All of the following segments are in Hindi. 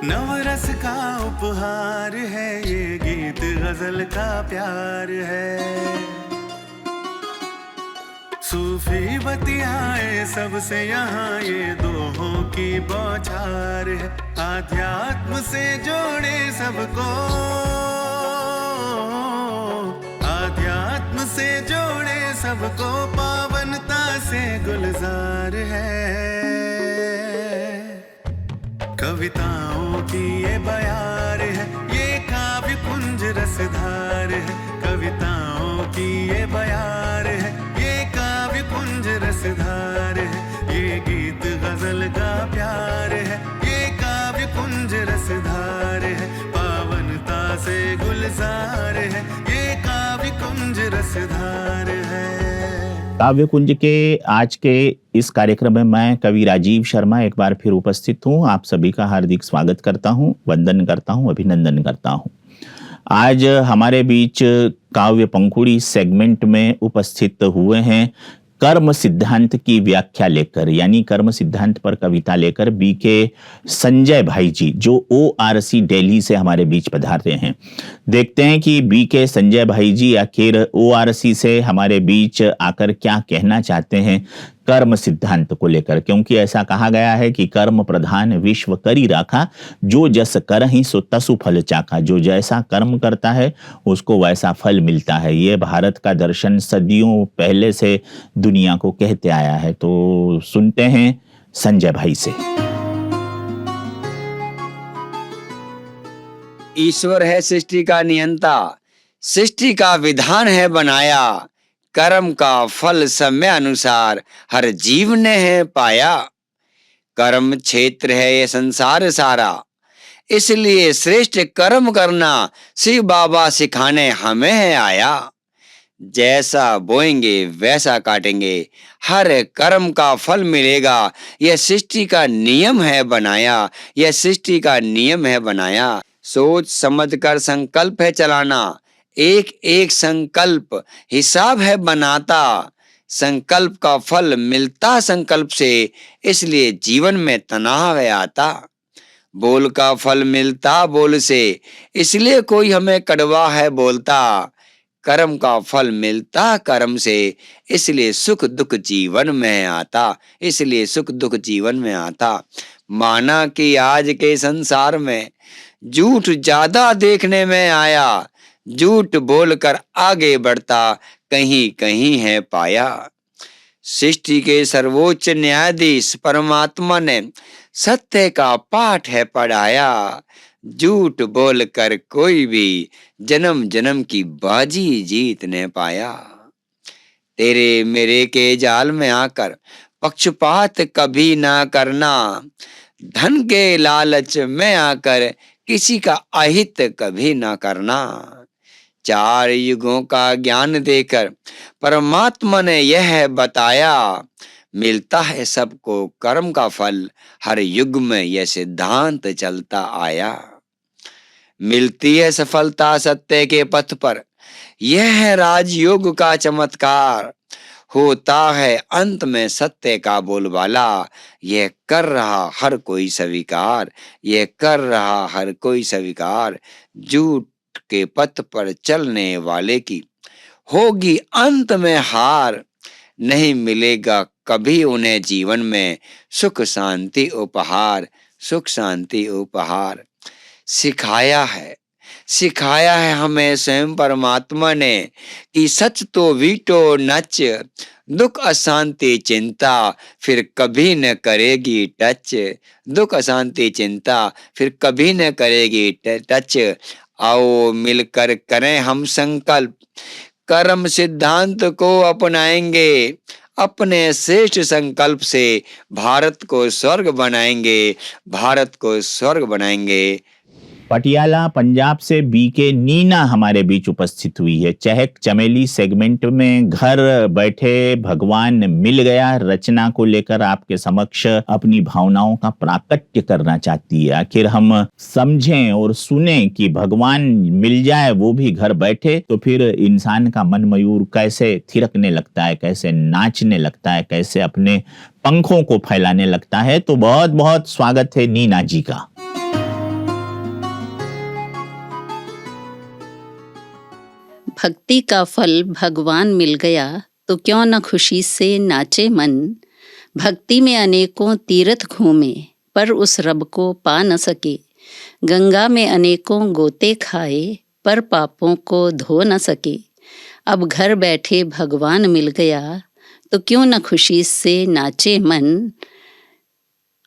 नवरस का उपहार है ये गीत, गजल का प्यार है। सूफी बतियाए सबसे यहाँ ये दोहों की बौछार है। आध्यात्म से जोड़े सबको, आध्यात्म से जोड़े सबको, पावनता से गुलजार है। कविताओं की ये बयार है, ये काव्य कुंज रसधार है। कविताओं की ये बयार है, ये काव्य कुंज रसधार है। ये गीत गजल का प्यार है, ये काव्य कुंज रसधार है। पावनता से गुलजार है, ये काव्य कुंज रसधार है। काव्य कुंज के आज के इस कार्यक्रम में मैं कवि राजीव शर्मा एक बार फिर उपस्थित हूँ। आप सभी का हार्दिक स्वागत करता हूँ, वंदन करता हूँ, अभिनंदन करता हूँ। आज हमारे बीच काव्य पंखुड़ी सेगमेंट में उपस्थित हुए हैं कर्म सिद्धांत की व्याख्या लेकर, यानी कर्म सिद्धांत पर कविता लेकर बीके संजय भाई जी, जो ORC दिल्ली से हमारे बीच पधारते हैं। देखते हैं कि बीके संजय भाई जी आखिर ORC से हमारे बीच आकर क्या कहना चाहते हैं कर्म सिद्धांत को लेकर, क्योंकि ऐसा कहा गया है कि कर्म प्रधान विश्व करी राखा, जो जस करहि सो तसु फल चाखा। जो जैसा कर्म करता है उसको वैसा फल मिलता है। ये भारत का दर्शन सदियों पहले से दुनिया को कहते आया है। तो सुनते हैं संजय भाई से। ईश्वर है सृष्टि का नियंता, सृष्टि का विधान है बनाया। कर्म का फल समय अनुसार हर जीव ने है पाया। कर्म क्षेत्र है ये संसार सारा, इसलिए श्रेष्ठ कर्म करना शिव बाबा सिखाने हमें है आया। जैसा बोएंगे वैसा काटेंगे, हर कर्म का फल मिलेगा। यह सृष्टि का नियम है बनाया, यह सृष्टि का नियम है बनाया। सोच समझ कर संकल्प है चलाना, एक एक संकल्प हिसाब है बनाता। संकल्प का फल मिलता संकल्प से, इसलिए जीवन में तनाव है आता। बोल का फल मिलता बोल से, इसलिए कोई हमें कड़वा है बोलता। कर्म का फल मिलता कर्म से, इसलिए सुख दुख जीवन में आता, इसलिए सुख दुख जीवन में आता। माना कि आज के संसार में झूठ ज्यादा देखने में आया, झूठ बोलकर आगे बढ़ता कहीं कहीं है पाया। सृष्टि के सर्वोच्च न्यायाधीश परमात्मा ने सत्य का पाठ है पढ़ाया। झूठ बोलकर कोई भी जन्म जन्म की बाजी जीत ने पाया। तेरे मेरे के जाल में आकर पक्षपात कभी ना करना, धन के लालच में आकर किसी का अहित कभी ना करना। चार युगों का ज्ञान देकर परमात्मा ने यह बताया, मिलता है सबको कर्म का फल, हर युग में यह सिद्धांत चलता आया। मिलती है सफलता सत्य के पथ पर, यह है राजयोग का चमत्कार। होता है अंत में सत्य का बोलबाला, यह कर रहा हर कोई स्वीकार, यह कर रहा हर कोई स्वीकार। झूठ के पथ पर चलने वाले की होगी अंत में हार, नहीं मिलेगा कभी उन्हें जीवन में सुख शांति उपहार, सुख शांति उपहार। सिखाया है हमें स्वयं परमात्मा ने कि सच तो वीटो नच, दुख अशांति चिंता फिर कभी न करेगी टच। दुख अशांति चिंता फिर कभी न करेगी टच। आओ मिलकर करें हम संकल्प, कर्म सिद्धांत को अपनाएंगे। अपने श्रेष्ठ संकल्प से भारत को स्वर्ग बनाएंगे, भारत को स्वर्ग बनाएंगे। पटियाला पंजाब से बीके नीना हमारे बीच उपस्थित हुई है। चहक चमेली सेगमेंट में घर बैठे भगवान मिल गया रचना को लेकर आपके समक्ष अपनी भावनाओं का प्राकट्य करना चाहती है। आखिर हम समझें और सुने कि भगवान मिल जाए वो भी घर बैठे, तो फिर इंसान का मन मयूर कैसे थिरकने लगता है, कैसे नाचने लगता है, कैसे अपने पंखों को फैलाने लगता है। तो बहुत बहुत स्वागत है नीना जी का। भक्ति का फल भगवान मिल गया तो क्यों न खुशी से नाचे मन। भक्ति में अनेकों तीर्थ घूमे पर उस रब को पा न सके। गंगा में अनेकों गोते खाए पर पापों को धो न सके। अब घर बैठे भगवान मिल गया तो क्यों न खुशी से नाचे मन।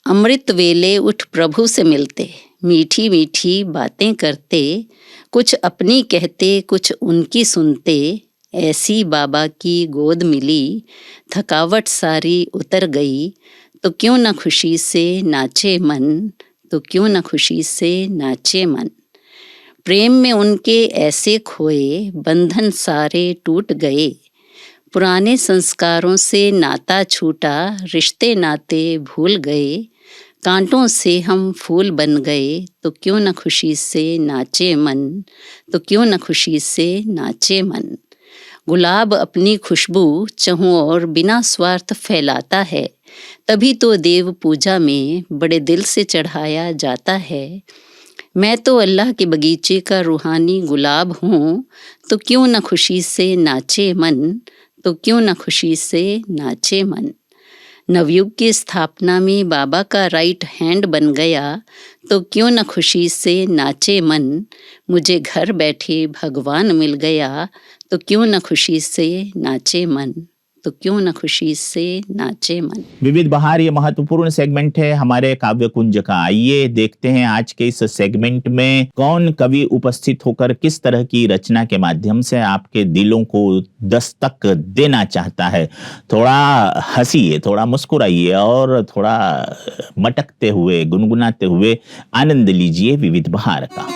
अमृत वेले उठ प्रभु से मिलते, मीठी मीठी बातें करते, कुछ अपनी कहते कुछ उनकी सुनते। ऐसी बाबा की गोद मिली, थकावट सारी उतर गई तो क्यों न खुशी से नाचे मन, तो क्यों न खुशी से नाचे मन। प्रेम में उनके ऐसे खोए, बंधन सारे टूट गए। पुराने संस्कारों से नाता छूटा, रिश्ते नाते भूल गए। कांटों से हम फूल बन गए तो क्यों न खुशी से नाचे मन, तो क्यों न खुशी से नाचे मन। गुलाब अपनी खुशबू चहुं और बिना स्वार्थ फैलाता है, तभी तो देव पूजा में बड़े दिल से चढ़ाया जाता है। मैं तो अल्लाह के बगीचे का रूहानी गुलाब हूँ तो क्यों न खुशी से नाचे मन, तो क्यों न खुशी से नाचे मन। नवयुग की स्थापना में बाबा का राइट हैंड बन गया तो क्यों न खुशी से नाचे मन। मुझे घर बैठे भगवान मिल गया तो क्यों न खुशी से नाचे मन, तो क्यों न खुशी से नाचे मन। विविध बहार ये महत्वपूर्ण सेगमेंट है हमारे काव्य कुंज का। आइए देखते हैं आज के इस सेगमेंट में कौन कवि उपस्थित होकर किस तरह की रचना के माध्यम से आपके दिलों को दस्तक देना चाहता है। थोड़ा हंसिए, थोड़ा मुस्कुराइए और थोड़ा मटकते हुए गुनगुनाते हुए आनंद लीजिए विविध बहार का।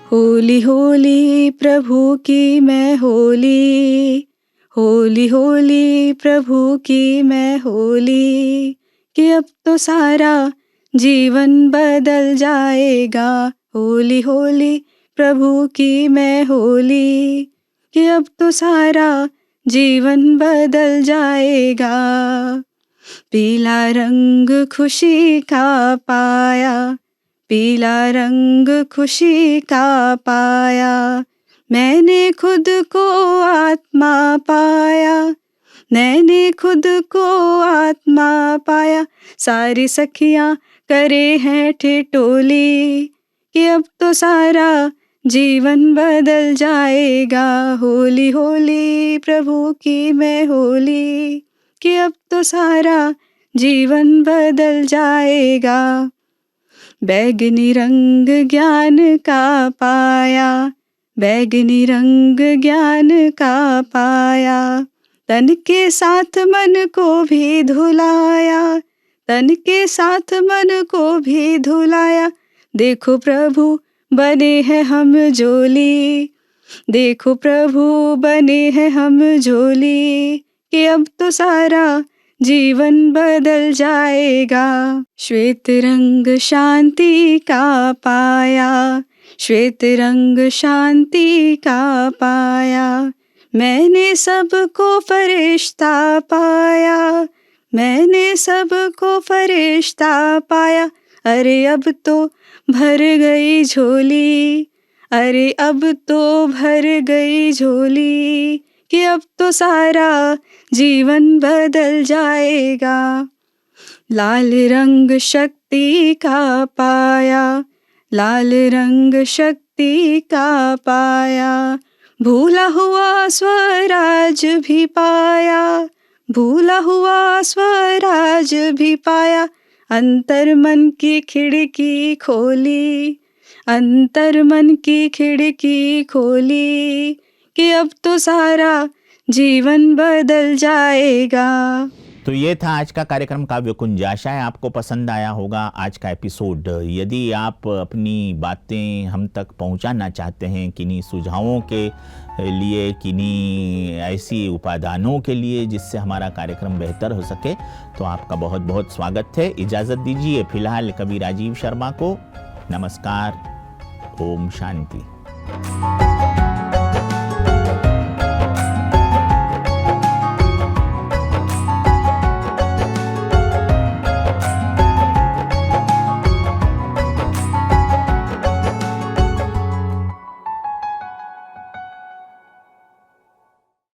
होली होली प्रभु की मैं होली, होली होली प्रभु की मैं होली, कि अब तो सारा जीवन बदल जाएगा। होली होली प्रभु की मैं होली, कि अब तो सारा जीवन बदल जाएगा। पीला रंग खुशी का पाया, पीला रंग खुशी का पाया, मैंने खुद को आत्मा पाया, मैंने खुद को आत्मा पाया। सारी सखियां करे हैं ठिठोली, कि अब तो सारा जीवन बदल जाएगा। होली होली प्रभु की मैं होली, कि अब तो सारा जीवन बदल जाएगा। बैगनी रंग ज्ञान का पाया, बैगनी रंग ज्ञान का पाया, तन के साथ मन को भी धुलाया, तन के साथ मन को भी धुलाया। देखो प्रभु बने हैं हम जोली, देखो प्रभु बने हैं हम जोली, कि अब तो सारा जीवन बदल जाएगा। श्वेत रंग शांति का पाया, श्वेत रंग शांति का पाया, मैंने सबको फरिश्ता पाया, मैंने सबको फरिश्ता पाया। अरे अब तो भर गई झोली, अरे अब तो भर गई झोली, कि अब तो सारा जीवन बदल जाएगा। लाल रंग शक्ति का पाया, लाल रंग शक्ति का पाया, भूला हुआ स्वराज भी पाया, भूला हुआ स्वराज भी पाया। अंतर मन की खिड़की खोली, अंतर मन की खिड़की खोली, कि अब तो सारा जीवन बदल जाएगा। तो ये था आज का कार्यक्रम काव्य कुंज। आशा है आपको पसंद आया होगा आज का एपिसोड। यदि आप अपनी बातें हम तक पहुंचाना चाहते हैं किन्हीं सुझावों के लिए, किन्हीं ऐसी उपादानों के लिए जिससे हमारा कार्यक्रम बेहतर हो सके, तो आपका बहुत बहुत स्वागत है। इजाज़त दीजिए फिलहाल कवि राजीव शर्मा को। नमस्कार, ओम शांति।